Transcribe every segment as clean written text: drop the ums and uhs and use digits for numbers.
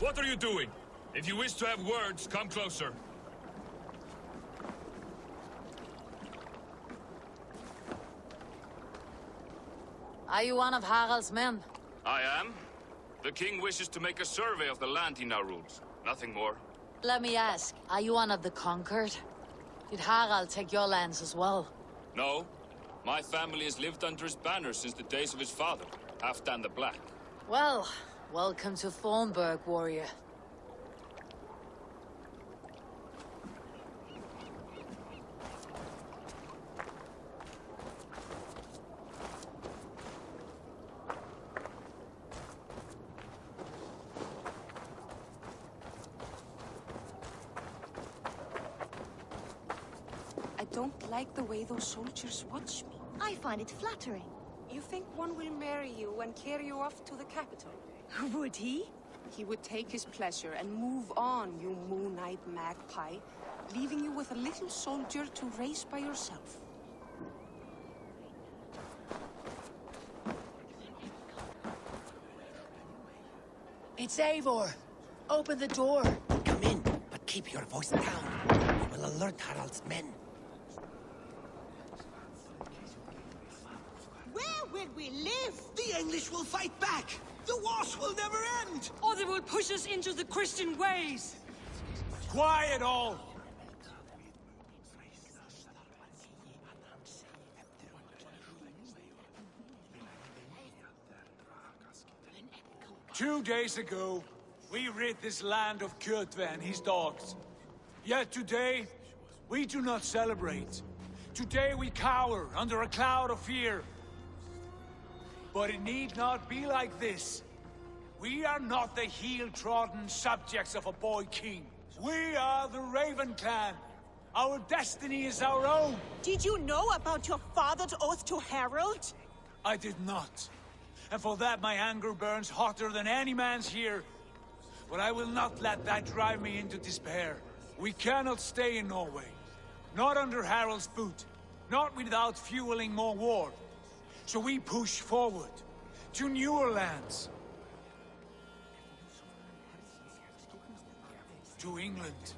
What are you doing? If you wish to have words, come closer. Are you one of Harald's men? I am. The king wishes to make a survey of the land he now rules. Nothing more. Let me ask, are you one of the conquered? Did Harald take your lands as well? No. My family has lived under his banner since the days of his father, Halfdan the Black. Well, welcome to Thornburg, warrior. I don't like the way those soldiers watch me. I find it flattering. You think one will marry you and carry you off to the capital? Would he? He would take his pleasure and move on, you moon-eyed magpie, leaving you with a little soldier to raise by yourself. It's Eivor. Open the door. Come in, but keep your voice down. We will alert Harald's men. Where will we live? The English will fight back! The wars will never end! Or they will push us into the Christian ways! Quiet all! Two days ago, we rid this land of Kjotve and his dogs. Yet today, we do not celebrate. Today we cower under a cloud of fear. But it need not be like this. We are not the heel-trodden subjects of a boy king. We are the Raven clan. Our destiny is our own. Did you know about your father's oath to Harald? I did not. And for that my anger burns hotter than any man's here. But I will not let that drive me into despair. We cannot stay in Norway. Not under Harald's boot. Not without fueling more war. So we push forward, to newer lands. To England.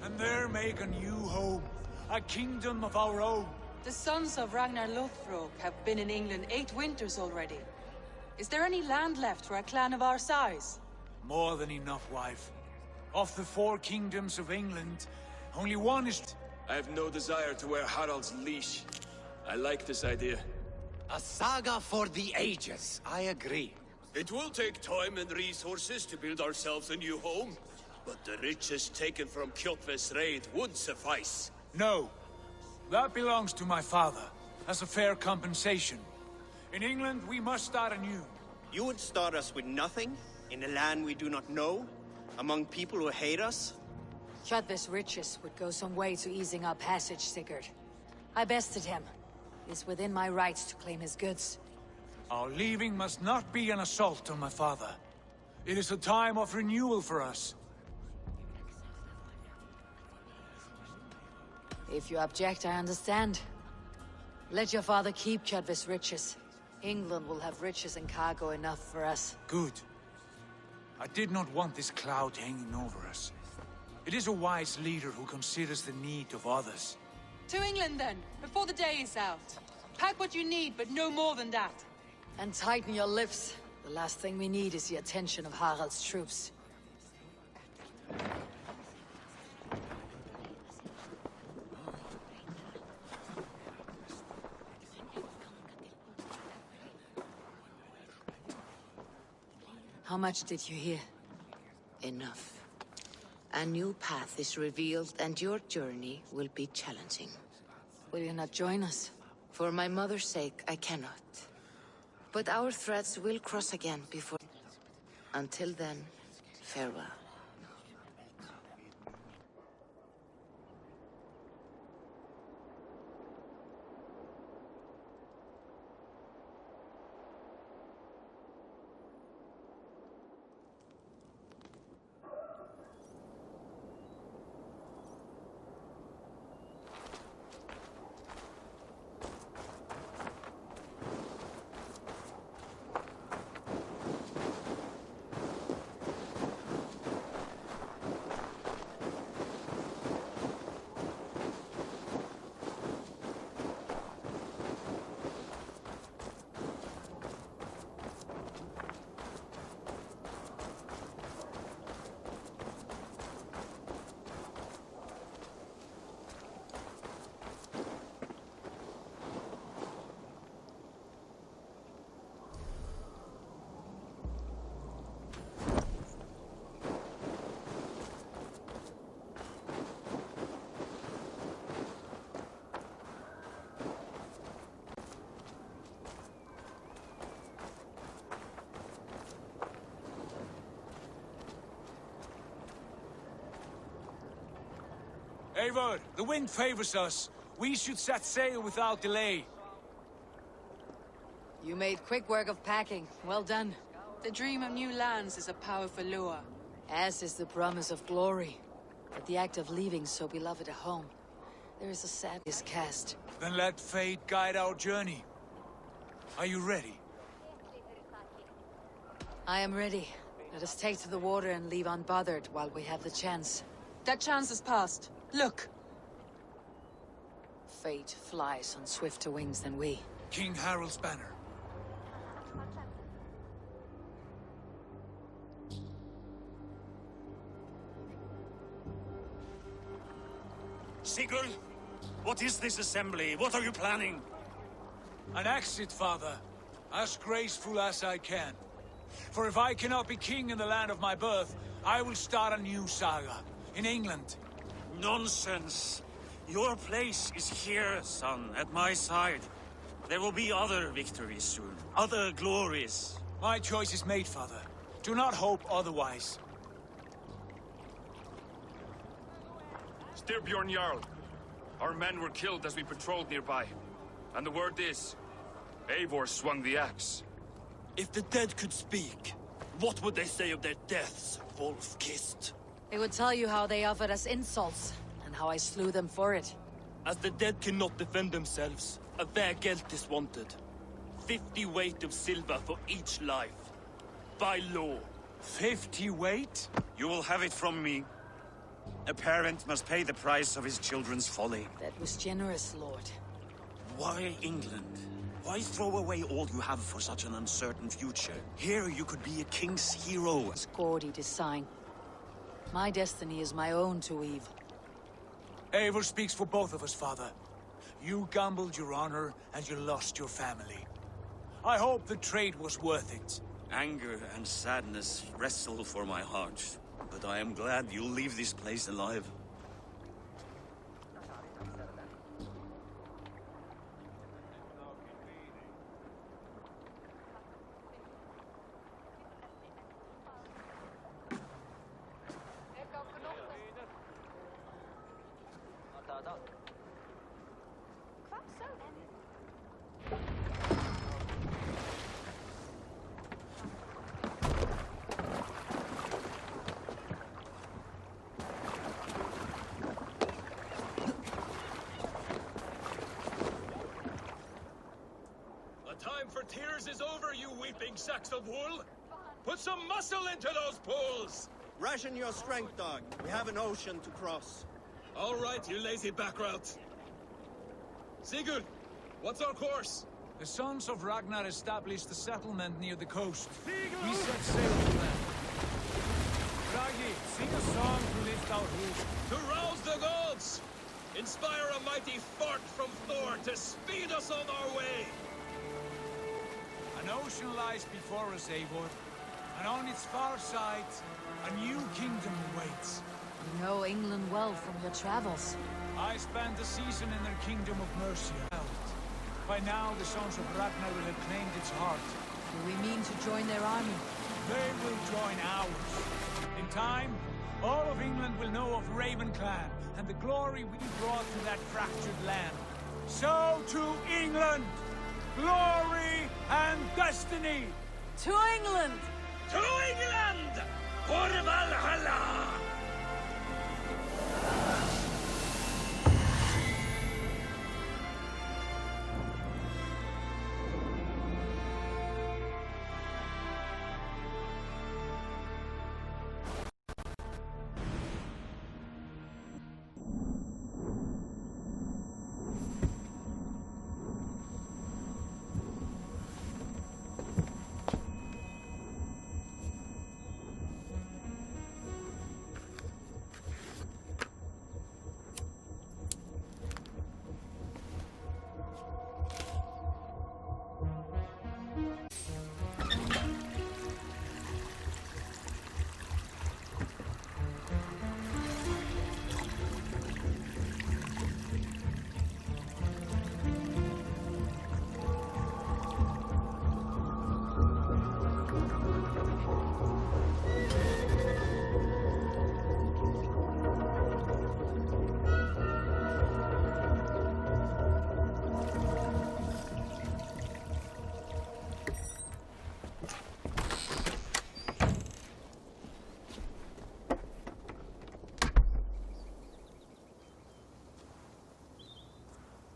And there make a new home, a kingdom of our own. The sons of Ragnar Lothbrok have been in England 8 winters already. Is there any land left for a clan of our size? More than enough, wife. Of the 4 kingdoms of England, only one is... I have no desire to wear Harald's leash. I like this idea. A saga for the ages, I agree. It will take time and resources to build ourselves a new home. But the riches taken from Kjotve's raid would suffice. No. That belongs to my father, as a fair compensation. In England, we must start anew. You would start us with nothing? In a land we do not know? Among people who hate us? Kjotve's riches would go some way to easing our passage, Sigurd. I bested him. It's within my rights to claim his goods. Our leaving must not be an assault on my father. It is a time of renewal for us. If you object, I understand. Let your father keep Kjotve's riches. England will have riches and cargo enough for us. Good. I did not want this cloud hanging over us. It is a wise leader who considers the need of others. To England then, before the day is out. Pack what you need, but no more than that. And tighten your lips. The last thing we need is the attention of Harald's troops. How much did you hear? Enough. A new path is revealed, and your journey will be challenging. Will you not join us? For my mother's sake, I cannot. But our threads will cross again before... Until then, farewell. Eivor, the wind favors us. We should set sail without delay. You made quick work of packing. Well done. The dream of new lands is a powerful lure. As is the promise of glory. But the act of leaving so beloved a home, there is a sadness cast. Then let fate guide our journey. Are you ready? I am ready. Let us take to the water and leave unbothered while we have the chance. That chance is past. Look! Fate flies on swifter wings than we. King Harald's banner. Sigurd, what is this assembly? What are you planning? An exit, father. As graceful as I can. For if I cannot be king in the land of my birth, I will start a new saga. In England. Nonsense. Your place is here, son, at my side. There will be other victories soon. Other glories. My choice is made, father. Do not hope otherwise. Styrbjorn Jarl. Our men were killed as we patrolled nearby. And the word is, Eivor swung the axe. If the dead could speak, what would they say of their deaths, wolf-kissed? They would tell you how they offered us insults, and how I slew them for it. As the dead cannot defend themselves, a vergelt is wanted. 50 weight of silver for each life. By law. 50 weight? You will have it from me. A parent must pay the price of his children's folly. That was generous, Lord. Why England? Why throw away all you have for such an uncertain future? Here you could be a king's hero. It's gaudy design. My destiny is my own to weave. Eivor speaks for both of us, father. You gambled your honor, and you lost your family. I hope the trade was worth it. Anger and sadness wrestle for my heart. But I am glad you'll leave this place alive. Time for tears is over, you weeping sacks of wool! Put some muscle into those pulls! Ration your strength, dog. We have an ocean to cross. All right, you lazy backrout. Sigurd, what's our course? The sons of Ragnar established a settlement near the coast. We set sail for them. Ragi, sing a song to lift our hoof. To rouse the gods! Inspire a mighty fart from Thor to speed us on our way! An ocean lies before us, Eivor, and on its far side, a new kingdom awaits. You know England well from your travels. I spent a season in their kingdom of Mercia. By now, the sons of Ragnar will have claimed its heart. Do we mean to join their army? They will join ours. In time, all of England will know of Raven Clan and the glory we brought to that fractured land. So to England! Glory and destiny! To England! To England! For Valhalla!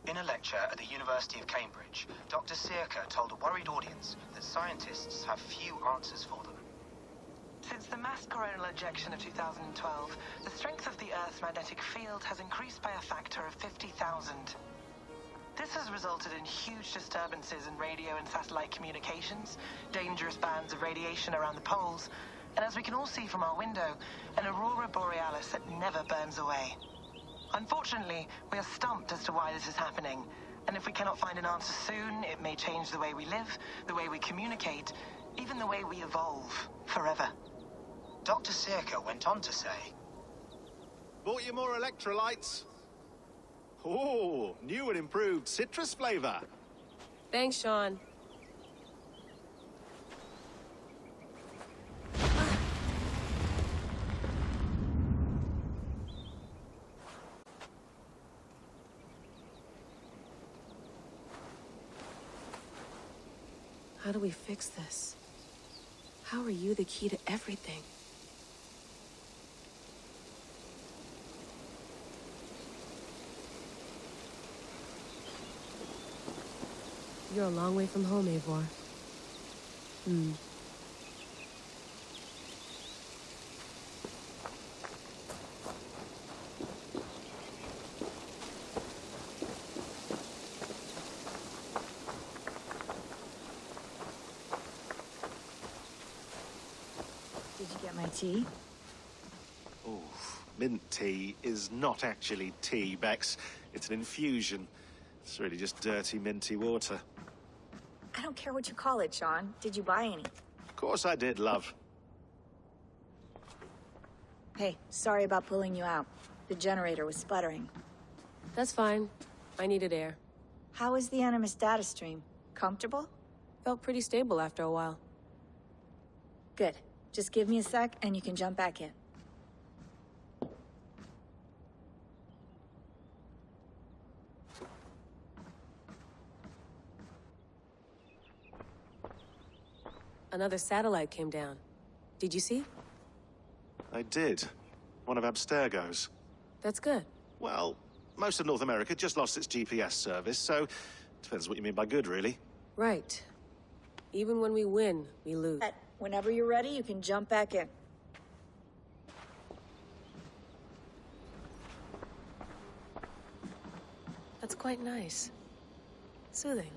In a lecture at the University of Cambridge, Dr. Circa told a worried audience that scientists have few answers for them. Since the mass coronal ejection of 2012, the strength of the Earth's magnetic field has increased by a factor of 50,000. This has resulted in huge disturbances in radio and satellite communications, dangerous bands of radiation around the poles, and as we can all see from our window, an aurora borealis that never burns away. Unfortunately, we are stumped as to why this is happening, and if we cannot find an answer soon, it may change the way we live, the way we communicate, even the way we evolve, forever. Dr. Circa went on to say, Bought you more electrolytes? Oh, new and improved citrus flavor. Thanks, Sean. How do we fix this? How are you the key to everything? You're a long way from home, Eivor. Did you get my tea? Oh, mint tea is not actually tea, Bex. It's an infusion. It's really just dirty, minty water. I don't care what you call it, Sean. Did you buy any? Of course I did, love. Hey, sorry about pulling you out. The generator was sputtering. That's fine. I needed air. How was the Animus data stream? Comfortable? Felt pretty stable after a while. Good. Just give me a sec and you can jump back in. Another satellite came down. Did you see? I did. One of Abstergo's. That's good. Well, most of North America just lost its GPS service, so depends what you mean by good, really. Right. Even when we win, we lose. Whenever you're ready, you can jump back in. That's quite nice. Soothing.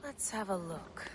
Let's have a look.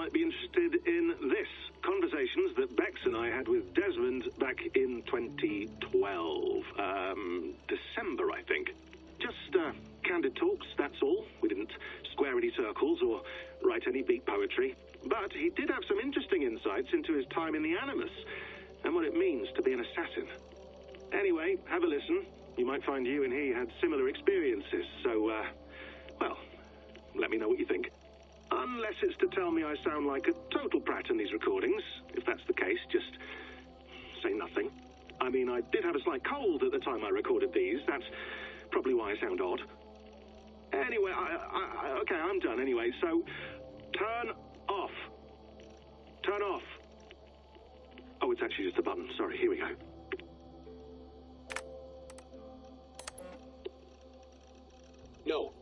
might be interested in this. Conversations that Bex and I had with Desmond back in 2012. December, I think. Just candid talks, that's all. We didn't square any circles or write any beat poetry. But he did have some interesting insights into his time in the Animus and what it means to be an assassin. Anyway, have a listen. You might find you and he had similar experiences, so, well, let me know what you think. Unless it's to tell me I sound like a total prat in these recordings. If that's the case, just say nothing. I mean, I did have a slight cold at the time I recorded these. That's probably why I sound odd. Anyway, okay, I'm done anyway, so turn off. Turn off. Oh, it's actually just a button. Sorry, here we go.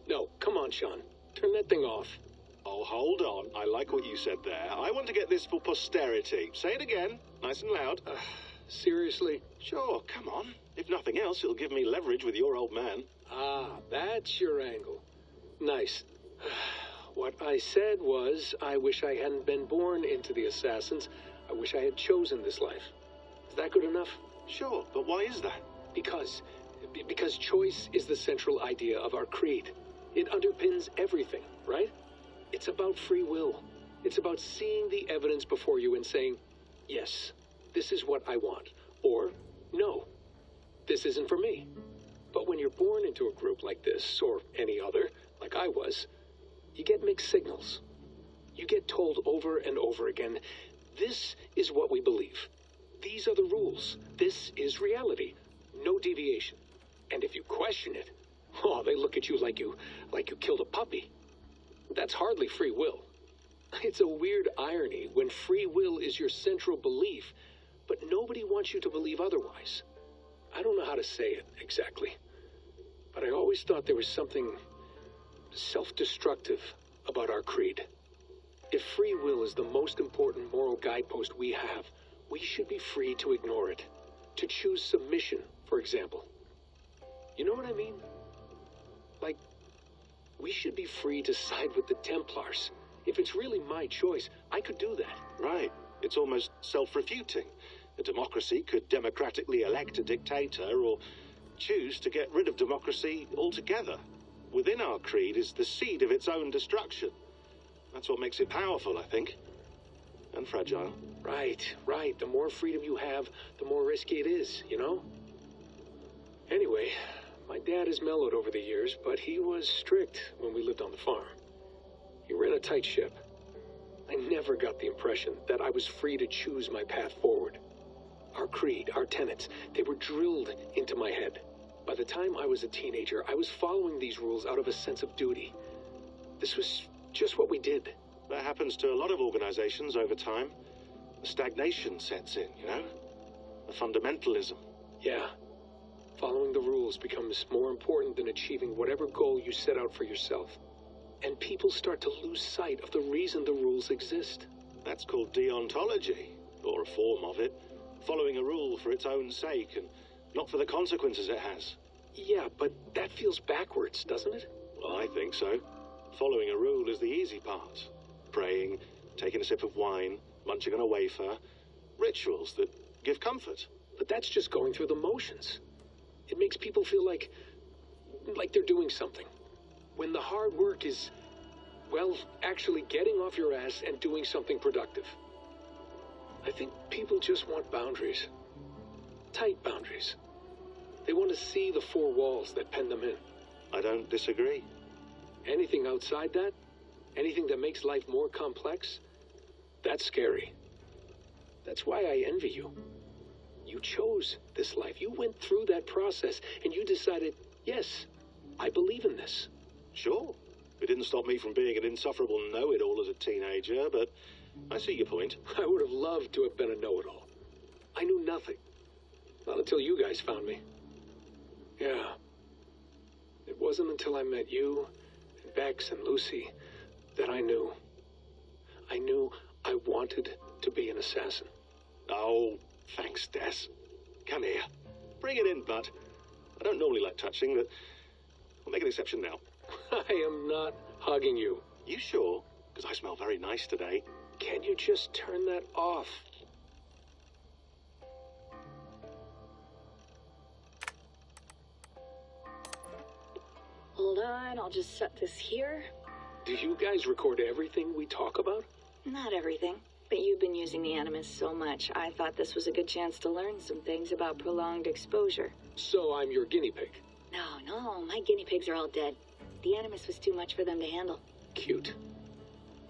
No, come on, Sean. Turn that thing off. Oh, hold on. I like what you said there. I want to get this for posterity. Say it again, nice and loud. Seriously? Sure, come on. If nothing else, it'll give me leverage with your old man. Ah, that's your angle. Nice. what I said was, I wish I hadn't been born into the Assassins. I wish I had chosen this life. Is that good enough? Sure, but why is that? Because choice is the central idea of our creed. It underpins everything, right? It's about free will. It's about seeing the evidence before you and saying, yes, this is what I want. Or, no, this isn't for me. But when you're born into a group like this, or any other, like I was, you get mixed signals. You get told over and over again, this is what we believe. These are the rules. This is reality. No deviation. And if you question it, oh, they look at you like you killed a puppy. That's hardly free will. It's a weird irony when free will is your central belief, but nobody wants you to believe otherwise. I don't know how to say it exactly, but I always thought there was something self-destructive about our creed. If free will is the most important moral guidepost we have, we should be free to ignore it. To choose submission, for example. You know what I mean? Like, we should be free to side with the Templars. If it's really my choice, I could do that. Right. It's almost self-refuting. A democracy could democratically elect a dictator or choose to get rid of democracy altogether. Within our creed is the seed of its own destruction. That's what makes it powerful, I think. And fragile. Right. The more freedom you have, the more risky it is, you know? Anyway, my dad has mellowed over the years, but he was strict when we lived on the farm. He ran a tight ship. I never got the impression that I was free to choose my path forward. Our creed, our tenets, they were drilled into my head. By the time I was a teenager, I was following these rules out of a sense of duty. This was just what we did. That happens to a lot of organizations over time. The stagnation sets in, you know? The fundamentalism. Yeah. Following the rules becomes more important than achieving whatever goal you set out for yourself. And people start to lose sight of the reason the rules exist. That's called deontology, or a form of it. Following a rule for its own sake, and not for the consequences it has. Yeah, but that feels backwards, doesn't it? Well, I think so. Following a rule is the easy part. Praying, taking a sip of wine, munching on a wafer. Rituals that give comfort. But that's just going through the motions. It makes people feel like they're doing something. When the hard work is, well, actually getting off your ass and doing something productive. I think people just want boundaries. Tight boundaries. They want to see the four walls that pen them in. I don't disagree. Anything outside that, anything that makes life more complex, that's scary. That's why I envy you. You chose this life. You went through that process, and you decided, yes, I believe in this. Sure. It didn't stop me from being an insufferable know-it-all as a teenager, but I see your point. I would have loved to have been a know-it-all. I knew nothing. Not until you guys found me. Yeah. It wasn't until I met you, and Bex, and Lucy, that I knew. I knew I wanted to be an assassin. Oh, thanks, Des. Come here. Bring it in, bud. I don't normally like touching, but I'll make an exception now. I am not hugging you. You sure? Because I smell very nice today. Can you just turn that off? Hold on, I'll just set this here. Do you guys record everything we talk about? Not everything, but you've been using the Animus so much, I thought this was a good chance to learn some things about prolonged exposure. So I'm your guinea pig? No, my guinea pigs are all dead. The Animus was too much for them to handle. Cute.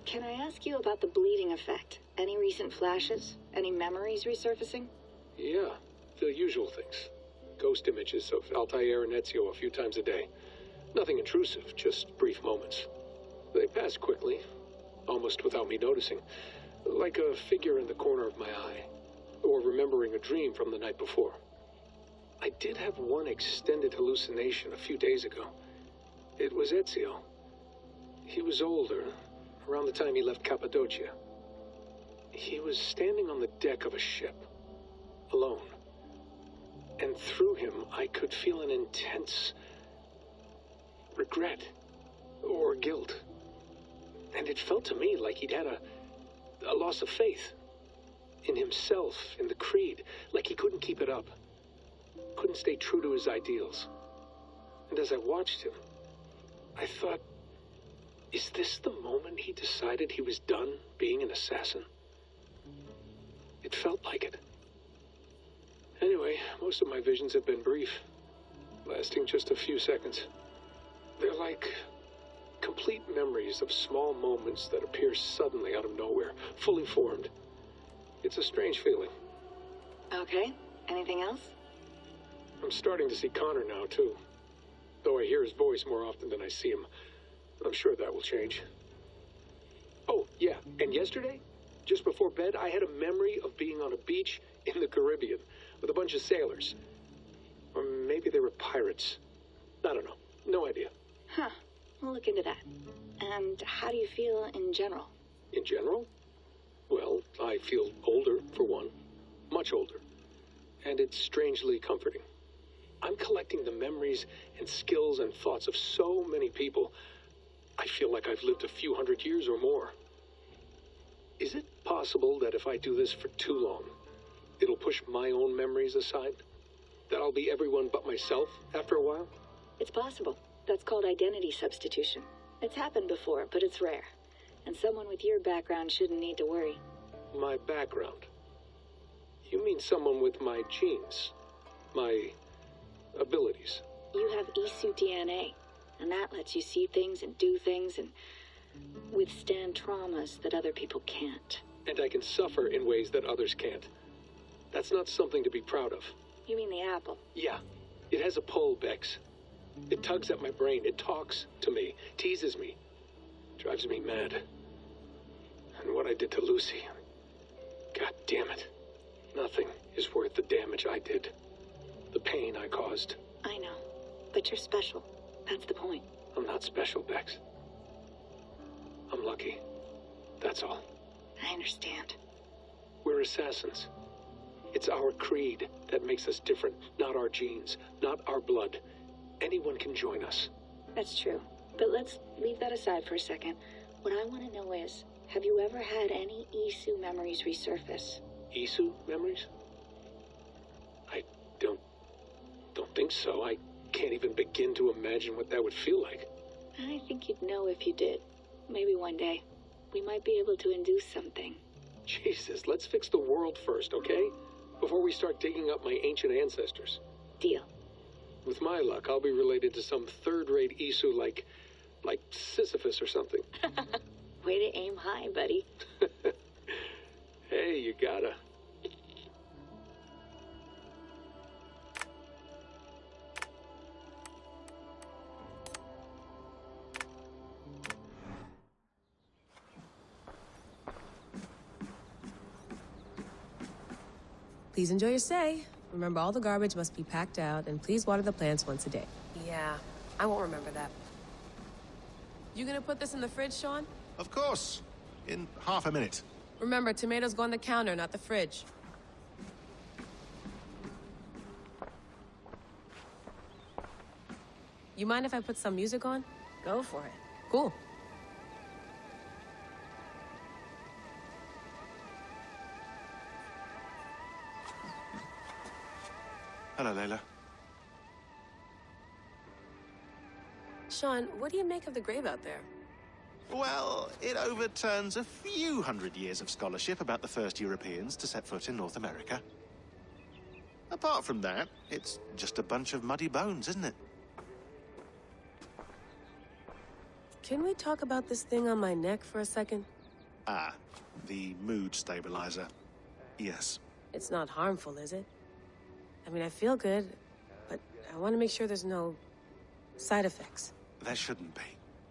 Can I ask you about the bleeding effect? Any recent flashes? Any memories resurfacing? Yeah, the usual things. Ghost images of Altair and Ezio a few times a day. Nothing intrusive, just brief moments. They pass quickly, almost without me noticing. Like a figure in the corner of my eye. Or remembering a dream from the night before. I did have one extended hallucination a few days ago. It was Ezio. He was older, around the time he left Cappadocia. He was standing on the deck of a ship, alone. And through him, I could feel an intense regret or guilt. And it felt to me like he'd had a loss of faith. In himself, in the creed. Like he couldn't keep it up. Couldn't stay true to his ideals. And as I watched him, I thought, is this the moment he decided he was done being an assassin? It felt like it. Anyway, most of my visions have been brief, lasting just a few seconds. They're like complete memories of small moments that appear suddenly out of nowhere, fully formed. It's a strange feeling. Okay, anything else? I'm starting to see Connor now, too. Though I hear his voice more often than I see him. I'm sure that will change. Oh, yeah, and yesterday, just before bed, I had a memory of being on a beach in the Caribbean with a bunch of sailors. Or maybe they were pirates. I don't know. No idea. Huh. We'll look into that. And how do you feel in general? In general? Well, I feel older, for one. Much older. And it's strangely comforting. I'm collecting the memories and skills and thoughts of so many people. I feel like I've lived a few hundred years or more. Is it possible that if I do this for too long, it'll push my own memories aside? That I'll be everyone but myself after a while? It's possible. That's called identity substitution. It's happened before, but it's rare. And someone with your background shouldn't need to worry. My background? You mean someone with my genes? My abilities? You have Isu DNA, and that lets you see things and do things and withstand traumas that other people can't. And I can suffer in ways that others can't. That's not something to be proud of. You mean the apple? Yeah. It has a pull, Bex. It tugs at my brain. It talks to me. Teases me. Drives me mad. And what I did to Lucy... God damn it. Nothing is worth the damage I did. The pain I caused. I know. But you're special. That's the point. I'm not special, Bex. I'm lucky. That's all. I understand. We're assassins. It's our creed that makes us different, not our genes, not our blood. Anyone can join us. That's true. But let's leave that aside for a second. What I want to know is, have you ever had any Isu memories resurface? Isu memories? I don't think so. I can't even begin to imagine what that would feel like. I think you'd know if you did. Maybe one day. We might be able to induce something. Jesus, let's fix the world first, okay? Before we start digging up my ancient ancestors. Deal. With my luck, I'll be related to some third-rate Isu like Sisyphus or something. Way to aim high, buddy. Hey, you gotta. Please enjoy your stay. Remember, all the garbage must be packed out, and please water the plants once a day. Yeah, I won't remember that. You gonna put this in the fridge, Sean? Of course. In half a minute. Remember, tomatoes go on the counter, not the fridge. You mind if I put some music on? Go for it. Cool. Hello, Layla. Sean, what do you make of the grave out there? Well, it overturns a few hundred years of scholarship about the first Europeans to set foot in North America. Apart from that, it's just a bunch of muddy bones, isn't it? Can we talk about this thing on my neck for a second? Ah, the mood stabilizer. Yes. It's not harmful, is it? I mean, I feel good, but I want to make sure there's no side effects. There shouldn't be.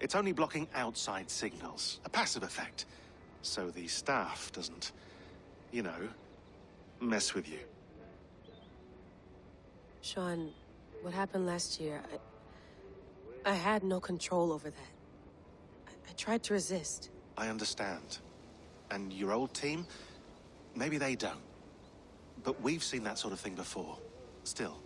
It's only blocking outside signals, a passive effect, so the staff doesn't, you know, mess with you. Sean, what happened last year, I had no control over that. I tried to resist. I understand. And your old team, maybe they don't. But we've seen that sort of thing before. Still,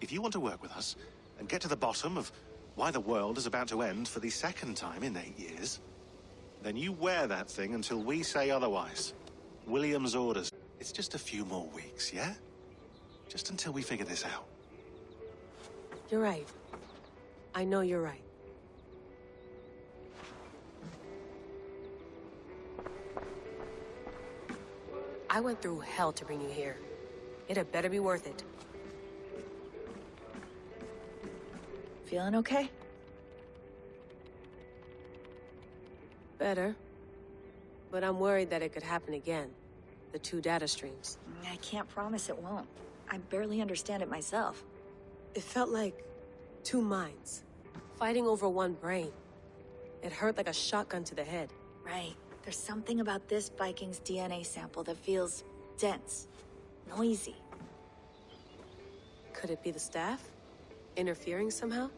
if you want to work with us and get to the bottom of why the world is about to end for the second time in 8 years, then you wear that thing until we say otherwise. William's orders. It's just a few more weeks, yeah? Just until we figure this out. You're right. I know you're right. I went through hell to bring you here. It had better be worth it. Feeling okay? Better. But I'm worried that it could happen again. The 2 data streams. I can't promise it won't. I barely understand it myself. It felt like 2 minds, fighting over 1 brain. It hurt like a shotgun to the head. Right. There's something about this Viking's DNA sample that feels dense, noisy. Could it be the staff? Interfering somehow?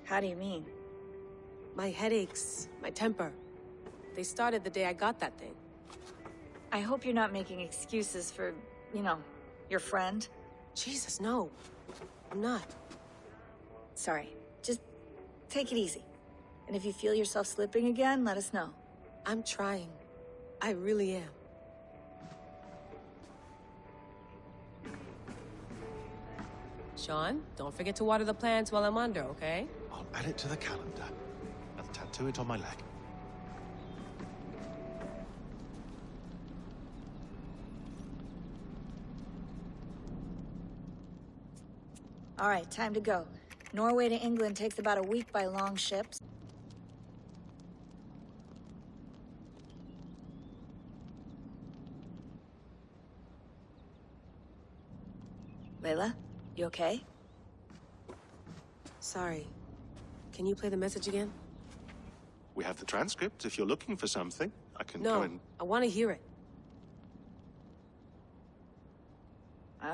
How do you mean? My headaches, my temper. They started the day I got that thing. I hope you're not making excuses for, you know, your friend. Jesus, no. I'm not. Sorry. Just take it easy. And if you feel yourself slipping again, let us know. I'm trying. I really am. Sean, don't forget to water the plants while I'm under, okay? I'll add it to the calendar and tattoo it on my leg. All right, time to go. Norway to England takes about a week by long ships. Layla, you okay? Sorry. Can you play the message again? We have the transcript. If you're looking for something, I can No, go and... I want to hear it.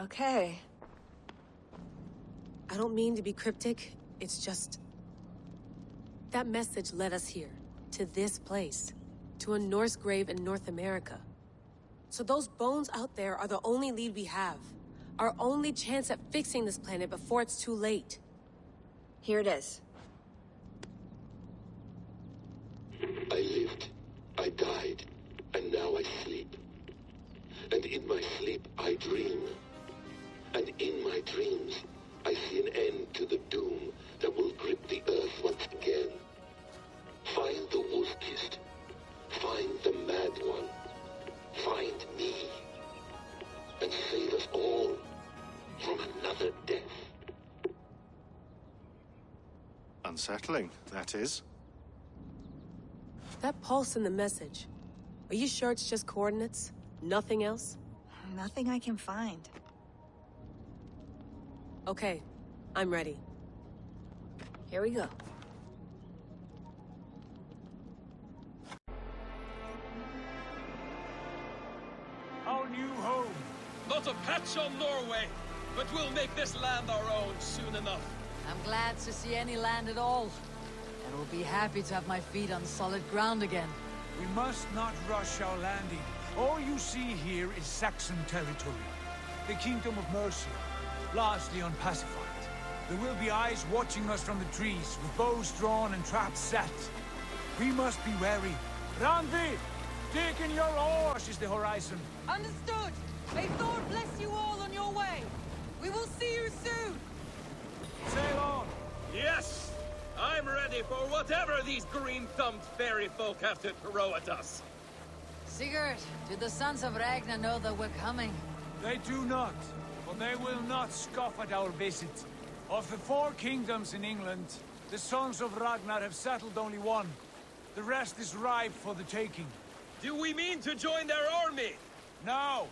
Okay. I don't mean to be cryptic. It's just... that message led us here. To this place. To a Norse grave in North America. So those bones out there are the only lead we have. Our only chance at fixing this planet before it's too late. Here it is. I lived, I died, and now I sleep. And in my sleep I dream. And in my dreams I see an end to the doom that will grip the earth once again. Find the wolf-kissed. Find the mad one. Find me. And save us all from another death. Unsettling, that is. That pulse in the message. Are you sure it's just coordinates? Nothing else? Nothing I can find. Okay, I'm ready. Here we go. Our new home. Not a patch on Norway, but we'll make this land our own soon enough. I'm glad to see any land at all. And will be happy to have my feet on solid ground again. We must not rush our landing. All you see here is Saxon territory. The Kingdom of Mercia, largely unpacified. There will be eyes watching us from the trees, with bows drawn and traps set. We must be wary. Randi! Dig in your oars is the horizon. Understood. May Thor bless you all on your way. We will see you soon. Sail on. Yes! I'm ready for whatever these green-thumbed fairy folk have to throw at us. Sigurd, do the sons of Ragnar know that we're coming? They do not, but they will not scoff at our visit. Of the 4 kingdoms in England, the sons of Ragnar have settled only one. The rest is ripe for the taking. Do we mean to join their army? No,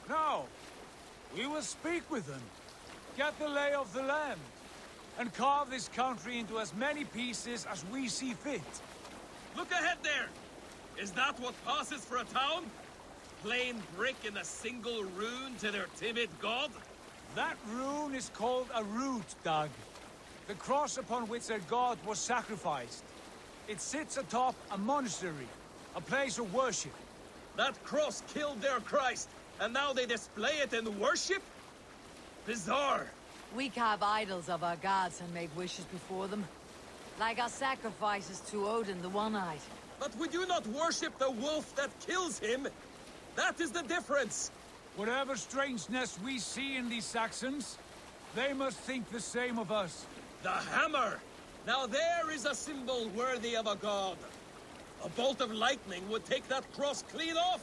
no. We will speak with them, get the lay of the land, and carve this country into as many pieces as we see fit. Look ahead there! Is that what passes for a town? Plain brick in a single rune to their timid god? That rune is called a root, Doug. The cross upon which their god was sacrificed. It sits atop a monastery, a place of worship. That cross killed their Christ, and now they display it in worship? Bizarre. We carve idols of our gods and make wishes before them. Like our sacrifices to Odin, the One-Eyed. But we do not worship the wolf that kills him. That is the difference. Whatever strangeness we see in these Saxons, they must think the same of us. The hammer! Now there is a symbol worthy of a god. A bolt of lightning would take that cross clean off.